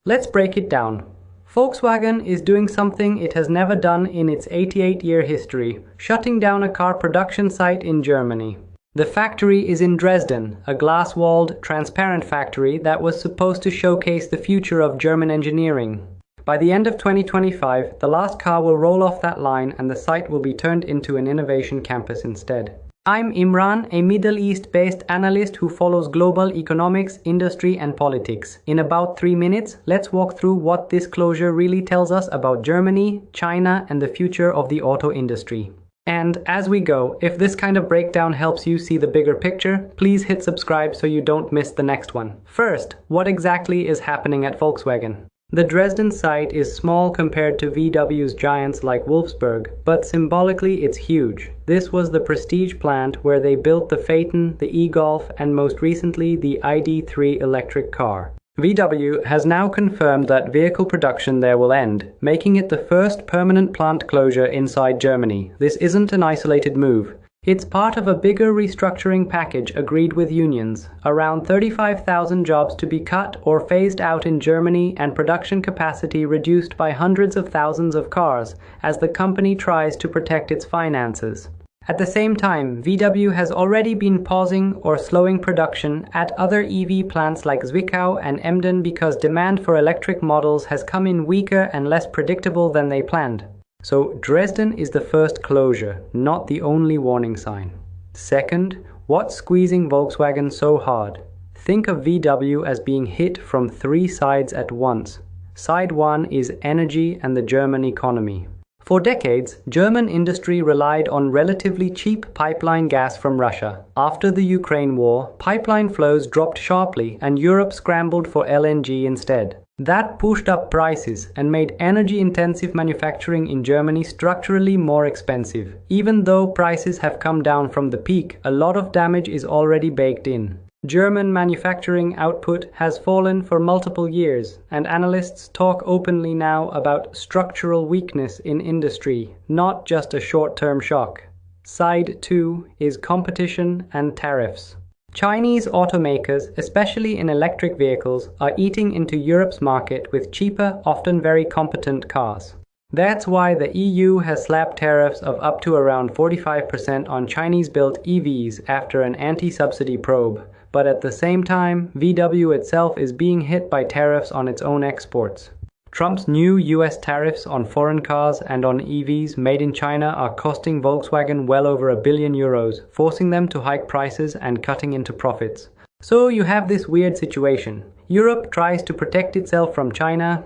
Let's break it down. Volkswagen is doing something it has never done in its 88-year history, shutting down a car production site in Germany. The factory is in Dresden, a glass-walled, transparent factory that was supposed to showcase the future of German engineering. By the end of 2025, the last car will roll off that line and the site will be turned into an innovation campus instead. I'm Imran, a Middle East-based analyst who follows global economics, industry and politics. In about 3 minutes, let's walk through what this closure really tells us about Germany, China and the future of the auto industry. And as we go, if this kind of breakdown helps you see the bigger picture, please hit subscribe so you don't miss the next one. First, what exactly is happening at Volkswagen? The Dresden site is small compared to VW's giants like Wolfsburg, but symbolically it's huge. This was the prestige plant where they built the Phaeton, the e-Golf, and most recently the ID.3 electric car. VW has now confirmed that vehicle production there will end, making it the first permanent plant closure inside Germany. This isn't an isolated move. It's part of a bigger restructuring package agreed with unions, around 35,000 jobs to be cut or phased out in Germany and production capacity reduced by hundreds of thousands of cars as the company tries to protect its finances. At the same time, VW has already been pausing or slowing production at other EV plants like Zwickau and Emden because demand for electric models has come in weaker and less predictable than they planned. So Dresden is the first closure, not the only warning sign. Second, what's squeezing Volkswagen so hard? Think of VW as being hit from 3 sides at once. Side 1 is energy and the German economy. For decades, German industry relied on relatively cheap pipeline gas from Russia. After the Ukraine war, pipeline flows dropped sharply and Europe scrambled for LNG instead. That pushed up prices and made energy-intensive manufacturing in Germany structurally more expensive. Even though prices have come down from the peak, a lot of damage is already baked in. German manufacturing output has fallen for multiple years, and analysts talk openly now about structural weakness in industry, not just a short-term shock. Side 2 is competition and tariffs. Chinese automakers, especially in electric vehicles, are eating into Europe's market with cheaper, often very competent cars. That's why the EU has slapped tariffs of up to around 45% on Chinese-built EVs after an anti-subsidy probe. But at the same time, VW itself is being hit by tariffs on its own exports. Trump's new US tariffs on foreign cars and on EVs made in China are costing Volkswagen well over €1 billion, forcing them to hike prices and cutting into profits. So you have this weird situation. Europe tries to protect itself from China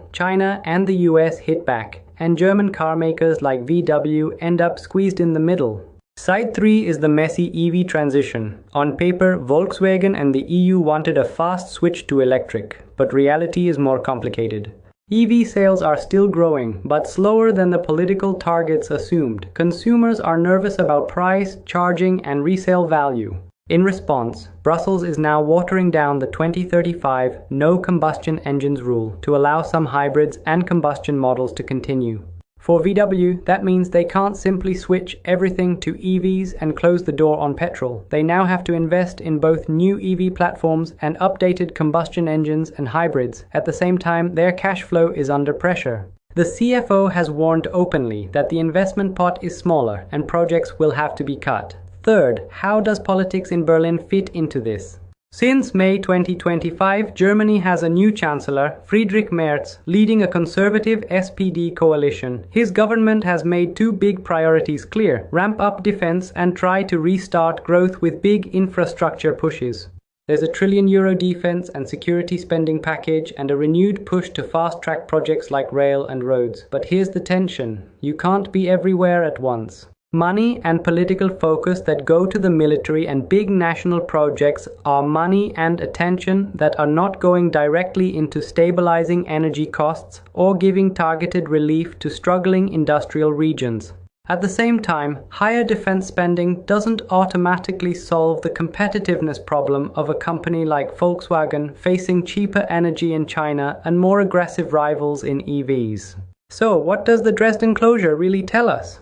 and the US hit back, and German car makers like VW end up squeezed in the middle. Side 3 is the messy EV transition. On paper, Volkswagen and the EU wanted a fast switch to electric, but reality is more complicated. EV sales are still growing, but slower than the political targets assumed. Consumers are nervous about price, charging, and resale value. In response, Brussels is now watering down the 2035 no combustion engines rule to allow some hybrids and combustion models to continue. For VW, that means they can't simply switch everything to EVs and close the door on petrol. They now have to invest in both new EV platforms and updated combustion engines and hybrids. At the same time, their cash flow is under pressure. The CFO has warned openly that the investment pot is smaller and projects will have to be cut. Third, how does politics in Berlin fit into this? Since May 2025, Germany has a new chancellor, Friedrich Merz, leading a conservative SPD coalition. His government has made 2 big priorities clear: ramp up defense and try to restart growth with big infrastructure pushes. There's a €1 trillion defense and security spending package and a renewed push to fast-track projects like rail and roads. But here's the tension: you can't be everywhere at once. Money and political focus that go to the military and big national projects are money and attention that are not going directly into stabilizing energy costs or giving targeted relief to struggling industrial regions. At the same time, higher defense spending doesn't automatically solve the competitiveness problem of a company like Volkswagen facing cheaper energy in China and more aggressive rivals in EVs. So, what does the Dresden closure really tell us?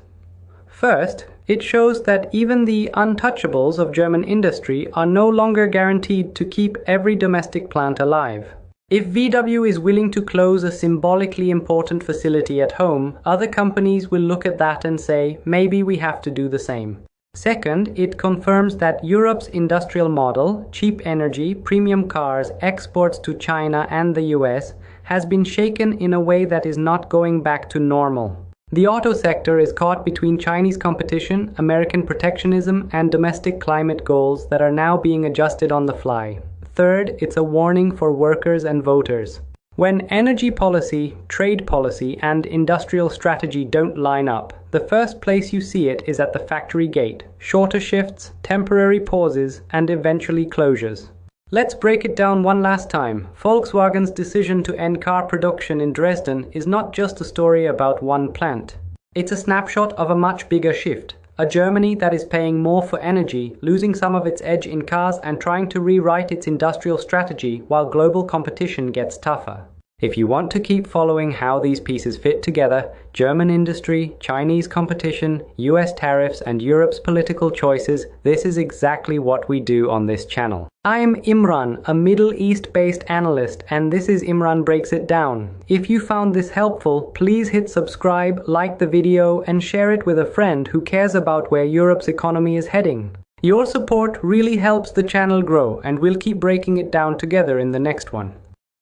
First, it shows that even the untouchables of German industry are no longer guaranteed to keep every domestic plant alive. If VW is willing to close a symbolically important facility at home, other companies will look at that and say, maybe we have to do the same. Second, it confirms that Europe's industrial model, cheap energy, premium cars, exports to China and the US, has been shaken in a way that is not going back to normal. The auto sector is caught between Chinese competition, American protectionism, and domestic climate goals that are now being adjusted on the fly. Third, it's a warning for workers and voters. When energy policy, trade policy, and industrial strategy don't line up, the first place you see it is at the factory gate. Shorter shifts, temporary pauses, and eventually closures. Let's break it down one last time. Volkswagen's decision to end car production in Dresden is not just a story about one plant. It's a snapshot of a much bigger shift. A Germany that is paying more for energy, losing some of its edge in cars, and trying to rewrite its industrial strategy while global competition gets tougher. If you want to keep following how these pieces fit together, German industry, Chinese competition, US tariffs, and Europe's political choices, this is exactly what we do on this channel. I'm Imran, a Middle East-based analyst, and this is Imran Breaks It Down. If you found this helpful, please hit subscribe, like the video, and share it with a friend who cares about where Europe's economy is heading. Your support really helps the channel grow, and we'll keep breaking it down together in the next one.